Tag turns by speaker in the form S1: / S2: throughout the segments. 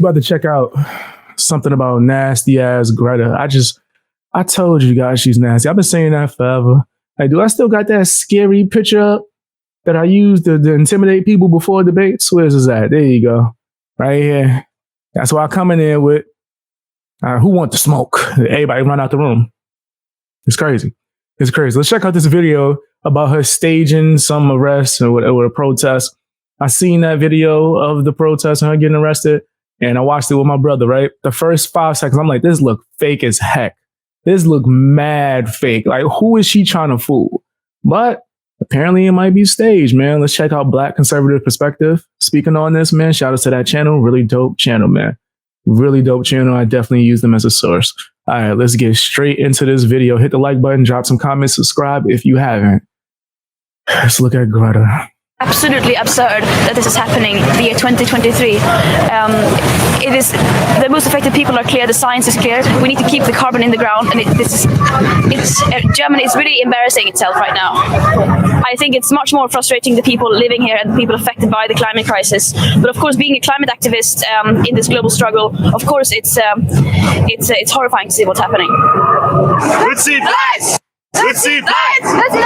S1: About to check out something about nasty ass Greta. I told you guys she's nasty. I've been saying that forever. Hey, do I still got that scary picture up that I used to intimidate people before debates? Where's this at? There you go. Right here. That's what I come in there with. Who want the smoke? Everybody run out the room. It's crazy. It's crazy. Let's check out this video about her staging some arrest or a protest. I seen that video of the protest and her getting arrested, and I watched it with my brother, right? The first 5 seconds, I'm like, this look fake as heck. This look mad fake. Like, who is she trying to fool? But apparently it might be staged, man. Let's check out Black Conservative Perspective. Speaking on this, man, shout out to that channel. Really dope channel, man. Really dope channel. I definitely use them as a source. All right, let's get straight into this video. Hit the like button, drop some comments, subscribe if you haven't. Let's look at Greta.
S2: Absolutely absurd that this is happening the year 2023. It is the most affected people are clear. The science is clear. We need to keep the carbon in the ground, and Germany is really embarrassing itself right now. I think it's much more frustrating the people living here and the people affected by the climate crisis. But of course, being a climate activist in this global struggle, of course, it's horrifying to see what's happening.
S3: Let's see lights. Let's see lights.
S2: Let's see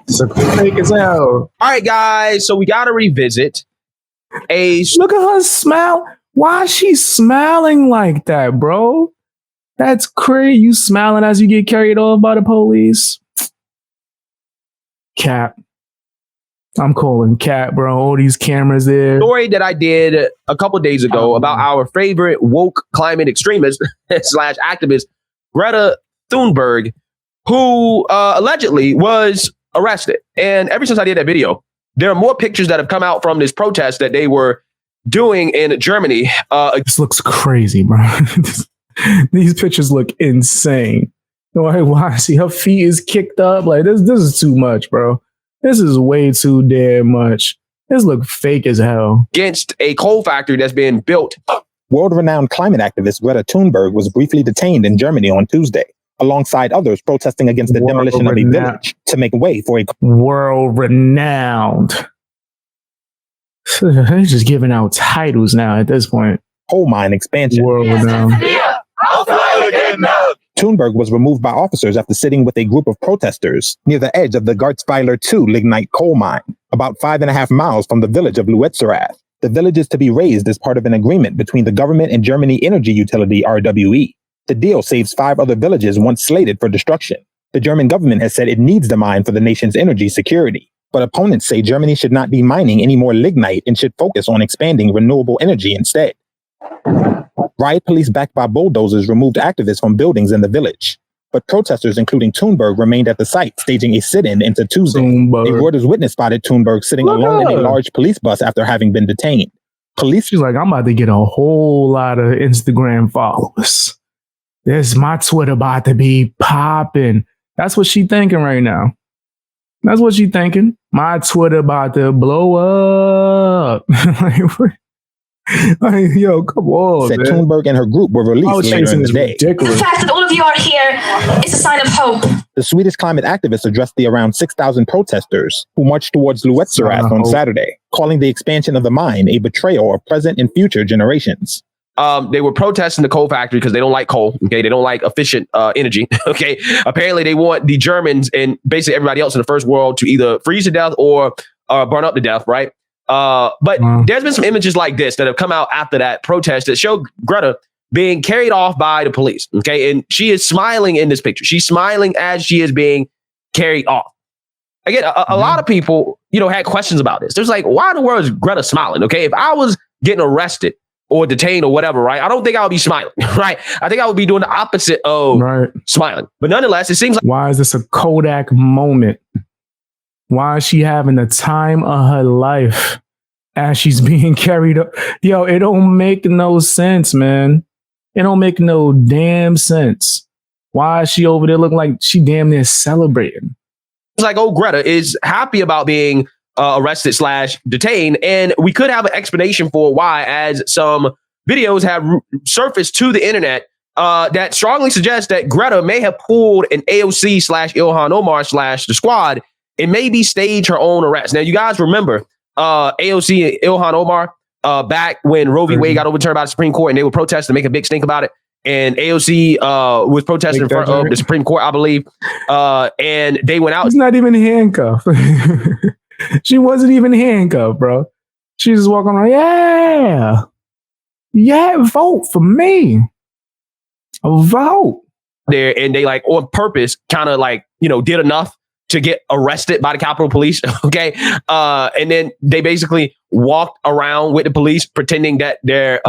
S1: It's fake as hell.
S3: All right, guys. So we got to revisit
S1: Look at her smile. Why is she smiling like that, bro? That's crazy. You smiling as you get carried off by the police? Cap. I'm calling cap, bro. All these cameras there.
S3: Story that I did a couple days ago about our favorite woke climate extremist / activist, Greta Thunberg, who allegedly was arrested. And ever since I did that video, there are more pictures that have come out from this protest that they were doing in Germany.
S1: This looks crazy, bro. These pictures look insane. Why? See, her feet is kicked up. Like, this is too much, bro. This is way too damn much. This look fake as hell.
S3: Against a coal factory that's being built.
S4: World-renowned climate activist Greta Thunberg was briefly detained in Germany on Tuesday, alongside others protesting against the demolition of a village to make way for a
S1: world-renowned. They're just giving out titles now at this point.
S4: Coal mine expansion.
S1: World-renowned.
S4: Thunberg was removed by officers after sitting with a group of protesters near the edge of the Garzweiler 2 lignite coal mine, about 5.5 miles from the village of Luetzerath. The village is to be razed as part of an agreement between the government and Germany energy utility RWE. The deal saves 5 other villages once slated for destruction. The German government has said it needs the mine for the nation's energy security. But opponents say Germany should not be mining any more lignite and should focus on expanding renewable energy instead. Riot police backed by bulldozers removed activists from buildings in the village. But protesters, including Thunberg, remained at the site, staging a sit-in into Tuesday. A Reuters witness spotted Thunberg sitting alone in a large police bus after having been detained.
S1: She's like, I'm about to get a whole lot of Instagram followers. My Twitter about to be popping. That's what she thinking right now. That's what she thinking. My Twitter about to blow up. Yo, come on,
S4: said
S1: man.
S4: Thunberg and her group were released later in the day.
S1: Ridiculous.
S2: The fact that all of you are here is a sign of hope.
S4: The Swedish climate activists addressed the around 6,000 protesters who marched towards Luetzerath on Saturday, calling the expansion of the mine a betrayal of present and future generations.
S3: They were protesting the coal factory because they don't like coal. Okay, they don't like efficient energy. Okay, apparently they want the Germans and basically everybody else in the first world to either freeze to death or burn up to death, right? But there's been some images like this that have come out after that protest that show Greta being carried off by the police. Okay, and she is smiling in this picture. She's smiling as she is being carried off. Again, a lot of people, had questions about this. There's like, why in the world is Greta smiling? Okay, if I was getting arrested or detained or whatever, right? I don't think I would be smiling, right? I think I would be doing the opposite of smiling. But nonetheless, it seems like...
S1: Why is this a Kodak moment? Why is she having the time of her life as she's being carried up? Yo, it don't make no sense, man. It don't make no damn sense. Why is she over there looking like she damn near celebrating?
S3: It's like, Greta is happy about being arrested / detained. And we could have an explanation for why, as some videos have surfaced to the internet that strongly suggest that Greta may have pulled an AOC / Ilhan Omar / the squad and maybe staged her own arrest. Now, you guys remember AOC and Ilhan Omar back when Roe v. Wade got overturned by the Supreme Court, and they were protesting to make a big stink about it. And AOC was protesting in front of the Supreme Court, I believe. And they went out.
S1: She's not even handcuffed. She wasn't even handcuffed, bro. She just walking around. Yeah, vote for me. Vote.
S3: There, and they like on purpose kind of like, did enough to get arrested by the Capitol Police. Okay. And then they basically walked around with the police pretending that their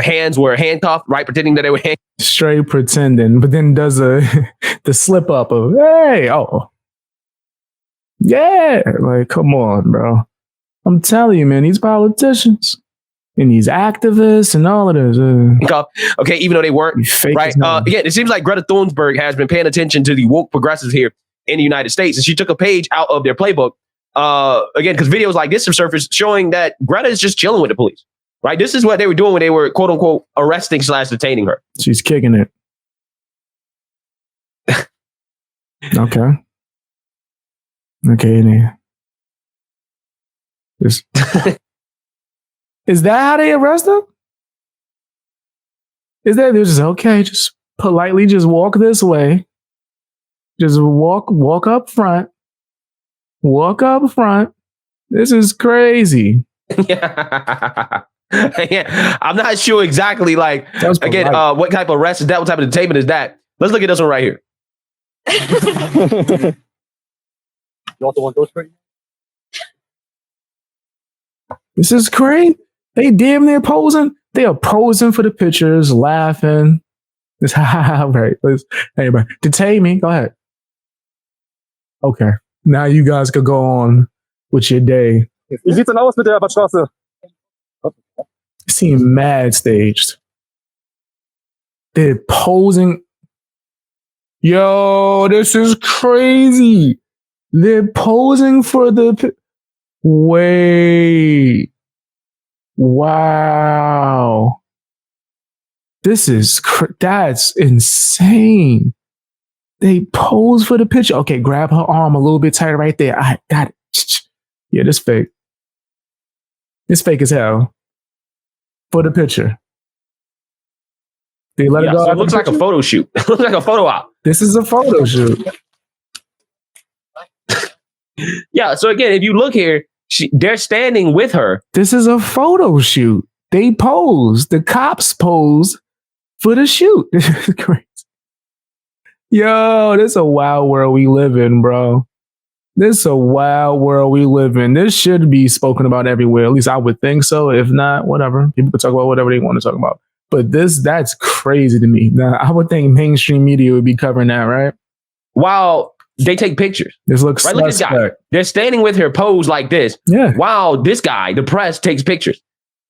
S3: hands were handcuffed, right? Pretending that they were handcuffed.
S1: Straight pretending, but then does the slip up of, hey, oh. Yeah. Like, come on, bro. I'm telling you, man, these politicians and these activists and all of this.
S3: Okay, even though they weren't, right? Again, it seems like Greta Thunberg has been paying attention to the woke progressives here in the United States, and she took a page out of their playbook. Again, because videos like this have surfaced showing that Greta is just chilling with the police, right? This is what they were doing when they were quote unquote arresting / detaining her.
S1: She's kicking it. Okay. Then. Is that how they arrest them? Is that they're just okay? Just politely, just walk this way. Just walk up front. Walk up front. This is crazy.
S3: Yeah, I'm not sure exactly. Like again, what type of arrest is that? What type of detainment is that? Let's look at this one right here.
S5: You also want those for you?
S1: This is crazy. They damn near posing. They are posing for the pictures, laughing. It's right. Hey, everybody, detain me. Go ahead. Okay. Now you guys could go on with your day.
S5: Wie sieht's denn aus mit der Badstraße?
S1: Seem mad staged. They're posing. Yo, this is crazy. They're posing for the. Wait. Wow. This is, that's insane. They pose for the picture. Okay, grab her arm a little bit tighter right there. I got it. Yeah, this fake. It's fake as hell. For the picture. They let it go.
S3: So it looks like a photo shoot. It looks like a photo op.
S1: This is a photo shoot.
S3: Yeah, so again, if you look here, they're standing with her.
S1: This is a photo shoot. They pose. The cops pose for the shoot. This is crazy. Yo, this is a wild world we live in, bro. This is a wild world we live in. This should be spoken about everywhere. At least I would think so. If not, whatever. People can talk about whatever they want to talk about. But that's crazy to me. Now, I would think mainstream media would be covering that, right?
S3: While they take pictures.
S1: This looks
S3: right. Look at this guy. They're standing with her pose like this.
S1: Yeah.
S3: While this guy, the press, takes pictures.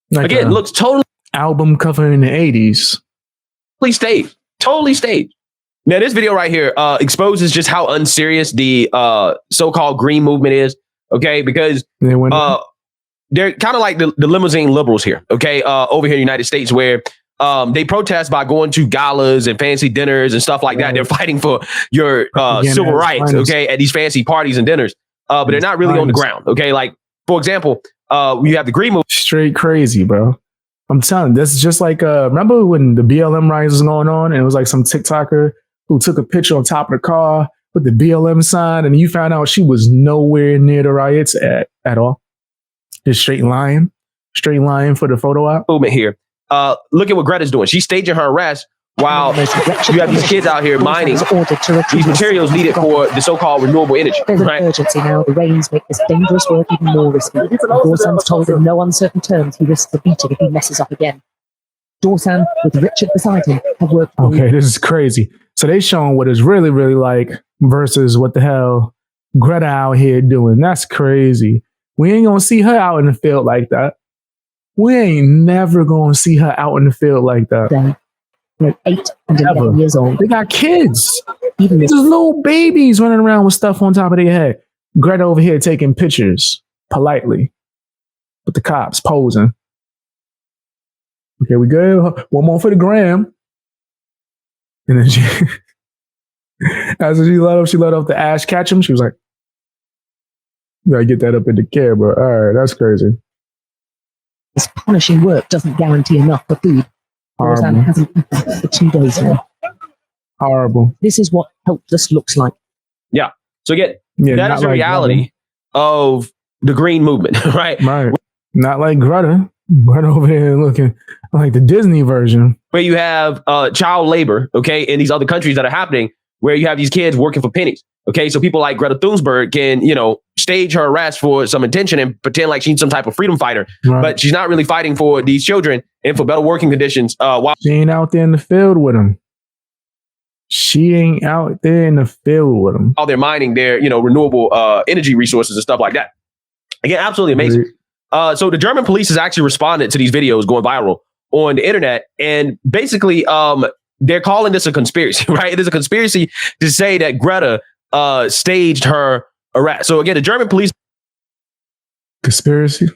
S1: Like
S3: again, looks totally
S1: album cover in the 80s.
S3: Staged. Totally staged. Now, this video right here exposes just how unserious the so-called green movement is. Okay, because they're kind of like the limousine liberals here. Okay, over here in the United States, where they protest by going to galas and fancy dinners and stuff like that. They're fighting for your civil rights, okay, at these fancy parties and dinners. But they're not really on the ground, okay? Like, for example, you have the green movement.
S1: Straight crazy, bro. I'm telling you, this is just like, remember when the BLM riots was going on and it was like some TikToker who took a picture on top of the car with the BLM sign and you found out she was nowhere near the riots at all? Just straight lying for the photo op.
S3: Movement here. Look at what Greta's doing. She's staging her arrest while you have these kids out here mining these materials needed for the so-called renewable energy.
S6: There's an urgency now. The rains make this dangerous work even more risky. Dorsan's told in no uncertain terms he risks the beating if he messes up again. Dorsan, with Richard beside him, have worked.
S1: Okay, this is crazy. So they showing what it's really, really like versus what the hell Greta out here doing. That's crazy. We ain't gonna see her out in the field like that. We ain't never gonna see her out in the field like that.
S6: They're 8 and 11 years old.
S1: They got kids.
S6: Even
S1: There's little babies running around with stuff on top of their head. Greta over here taking pictures politely with the cops posing. Okay, we good. One more for the gram. And then as she let off the ash catch him. She was like, "You gotta get that up in the camera." All right, that's crazy.
S6: This punishing work doesn't guarantee enough for food. Roseanne
S1: Horrible.
S6: hasn't eaten for 2 days now.
S1: Horrible.
S6: This is what helpless looks like.
S3: Yeah. So again,
S1: Yeah,
S3: that
S1: not
S3: is the
S1: like
S3: reality of the green movement, right?
S1: Greta. Right. Not like Greta. Greta over here looking like the Disney version.
S3: Where you have child labor, okay, in these other countries that are happening, where you have these kids working for pennies. Okay, so people like Greta Thunberg can, stage her arrest for some intention and pretend like she's some type of freedom fighter,
S1: Right.
S3: but she's not really fighting for these children and for better working conditions. While
S1: She ain't out there in the field with them. She ain't out there in the field with them.
S3: they're mining their, renewable energy resources and stuff like that. Again, absolutely amazing. So the German police has actually responded to these videos going viral on the internet, and basically, they're calling this a conspiracy, right? It is a conspiracy to say that Greta staged her arrest. So again, the German police
S1: Conspiracy.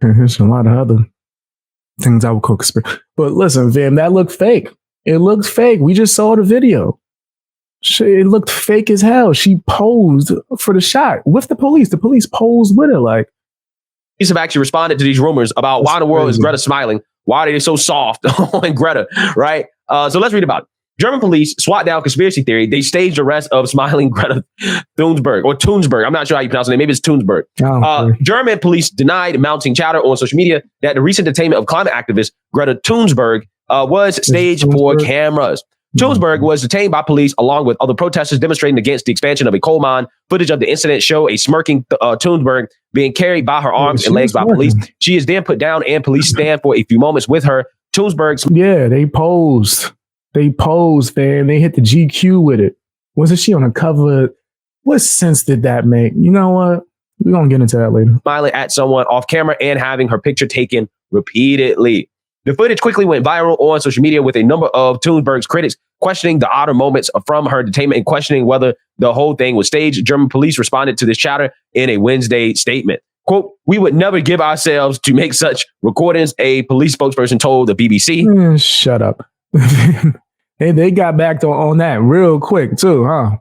S1: And there's a lot of other things I would call conspiracy. But listen, fam, that looked fake. It looked fake. We just saw the video. It looked fake as hell. She posed for the shot with the police. The police posed with her. Like,
S3: have actually responded to these rumors about why in the world is
S1: crazy.
S3: Greta smiling? Why are they so soft on Greta, right? So let's read about it. German police swat down conspiracy theory. They staged arrest of smiling Greta Thunberg or Thunberg. I'm not sure how you pronounce her name. Maybe it's Thunberg. German police denied mounting chatter on social media that the recent detainment of climate activist Greta Thunberg was staged for
S1: Thunberg?
S3: cameras. Thunberg was detained by police along with other protesters demonstrating against the expansion of a coal mine. Footage of the incident show a smirking Thunberg being carried by her arms and legs by police. She is then put down and police stand for a few moments with her. Thunberg's
S1: yeah, they posed. They posed, man. They hit the GQ with it. Wasn't she on the cover? What sense did that make? You know what? We're going to get into that later.
S3: smiling at someone off camera and having her picture taken repeatedly. The footage quickly went viral on social media with a number of Thunberg's critics questioning the odder moments from her detainment and questioning whether the whole thing was staged. German police responded to this chatter in a Wednesday statement. Quote, "We would never give ourselves to make such recordings," a police spokesperson told the BBC.
S1: Shut up. They got back on that real quick too, huh?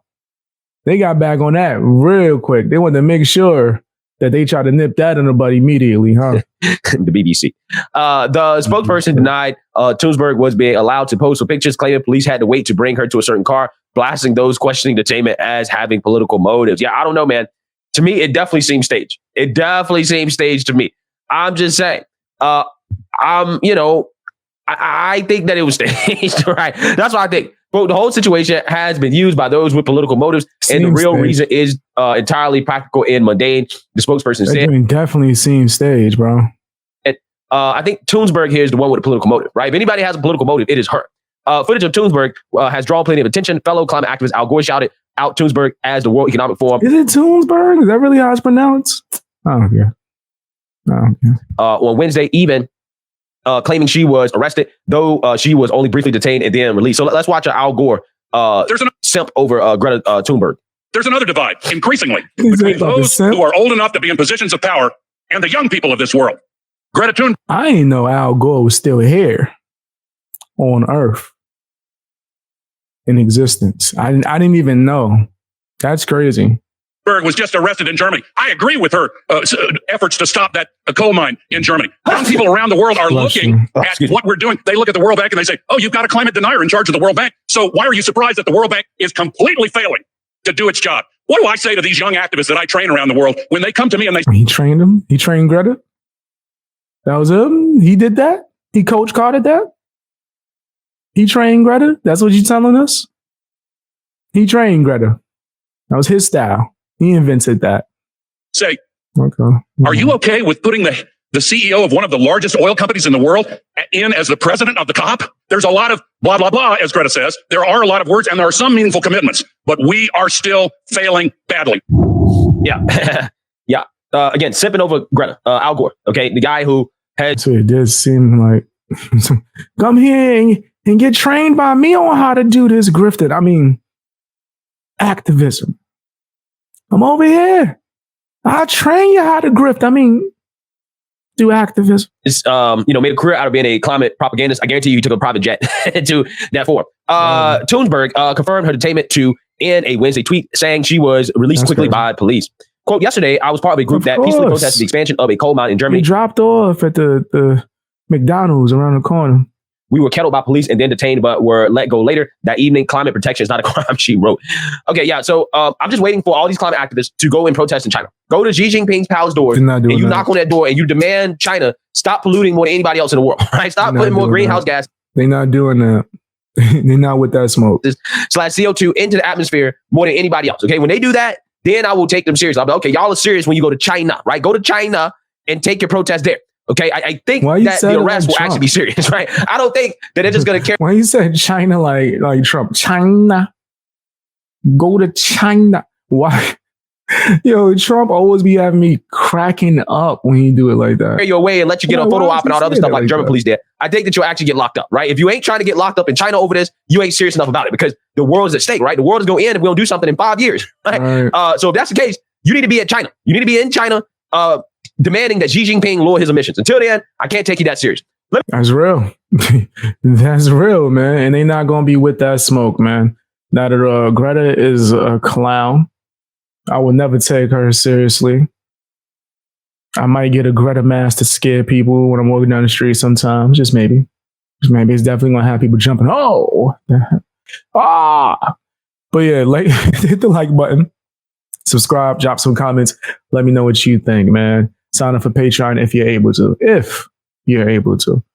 S1: They got back on that real quick. They wanted to make sure that they tried to nip that in the bud immediately, huh?
S3: The BBC. The spokesperson denied Thunberg was being allowed to post for pictures, claiming police had to wait to bring her to a certain car, blasting those questioning detainment as having political motives. Yeah, I don't know, man. To me, it definitely seems staged. It definitely seems staged to me. I'm just saying. I think that it was staged, right? That's what I think. But the whole situation has been used by those with political motives, and the real reason is entirely practical and mundane. The spokesperson said,
S1: "It definitely seems staged, bro."
S3: And I think Thunberg here is the one with a political motive, right? If anybody has a political motive, it is her. Footage of Thunberg has drawn plenty of attention. Fellow climate activist Al Gore shouted out Thunberg as the World Economic Forum.
S1: Is it Thunberg? Is that really how it's pronounced? I don't care.
S3: On Wednesday, even claiming she was arrested, though she was only briefly detained and then released. So let's watch Al Gore simp over Greta Thunberg.
S7: There's another divide, increasingly, between those who are old enough to be in positions of power and the young people of this world. Greta Thunberg.
S1: I didn't know Al Gore was still here on Earth in existence. I didn't even know. That's crazy.
S7: Was just arrested in Germany. I agree with her efforts to stop that coal mine in Germany. Young people around the world are looking at what we're doing. They look at the World Bank and they say, "Oh, you've got a climate denier in charge of the World Bank. So why are you surprised that the World Bank is completely failing to do its job?" What do I say to these young activists that I train around the world when they come to me and they say,
S1: He trained him? He trained Greta? That was him? He did that? He coach carded that? He trained Greta? That's what you're telling us? He trained Greta. That was his style. He invented that.
S7: Say,
S1: okay.
S7: Are you okay with putting the CEO of one of the largest oil companies in the world in as the president of the COP? There's a lot of blah, blah, blah, as Greta says. There are a lot of words and there are some meaningful commitments, but we are still failing badly.
S3: Yeah. Yeah. Again, sipping over Greta, Al Gore, okay? The guy who had...
S1: So it did seem like, come here and get trained by me on how to do this grifted. I mean, activism. I'm over here. I'll train you how to grift. I mean, do activism.
S3: It's, made a career out of being a climate propagandist. I guarantee you took a private jet to that forum. Thunberg confirmed her detainment to in a Wednesday tweet saying she was released quickly by police. quote, yesterday, I was part of a group that peacefully protested the expansion of a coal mine in Germany.
S1: He dropped off at the McDonald's around the corner.
S3: We were kettled by police and then detained, but were let go later that evening. Climate protection is not a crime, she wrote. Okay, yeah. So I'm just waiting for all these climate activists to go and protest in China. Go to Xi Jinping's palace doors and you knock on that door and you demand China stop polluting more than anybody else in the world. Right? Stop putting more greenhouse gas.
S1: They're not doing that. They're not with that smoke.
S3: Slash CO2 into the atmosphere more than anybody else. Okay, when they do that, then I will take them serious. I'll be like, okay, y'all are serious when you go to China, right? Go to China and take your protest there. Okay, I think that the arrest will actually be serious, right? I don't think that they're just going to care.
S1: When you said China like Trump, China, go to China. Why? Yo, Trump always be having me cracking up when you do it like that.
S3: Your way and let you get a photo op and all the other stuff like the German police did. I think that you'll actually get locked up, right? If you ain't trying to get locked up in China over this, you ain't serious enough about it because the world is at stake, right? The world is going to end if we don't do something in 5 years, right? So if that's the case, you need to be at China. You need to be in China, demanding that Xi Jinping lower his emissions. Until then, I can't take you that serious.
S1: That's real. That's real, man. And they not going to be with that smoke, man. Now that Greta is a clown, I would never take her seriously. I might get a Greta mask to scare people when I'm walking down the street sometimes. Just maybe. Just maybe. It's definitely going to have people jumping. Oh! But yeah, hit the like button. Subscribe, drop some comments. Let me know what you think, man. Sign up for Patreon if you're able to. If you're able to.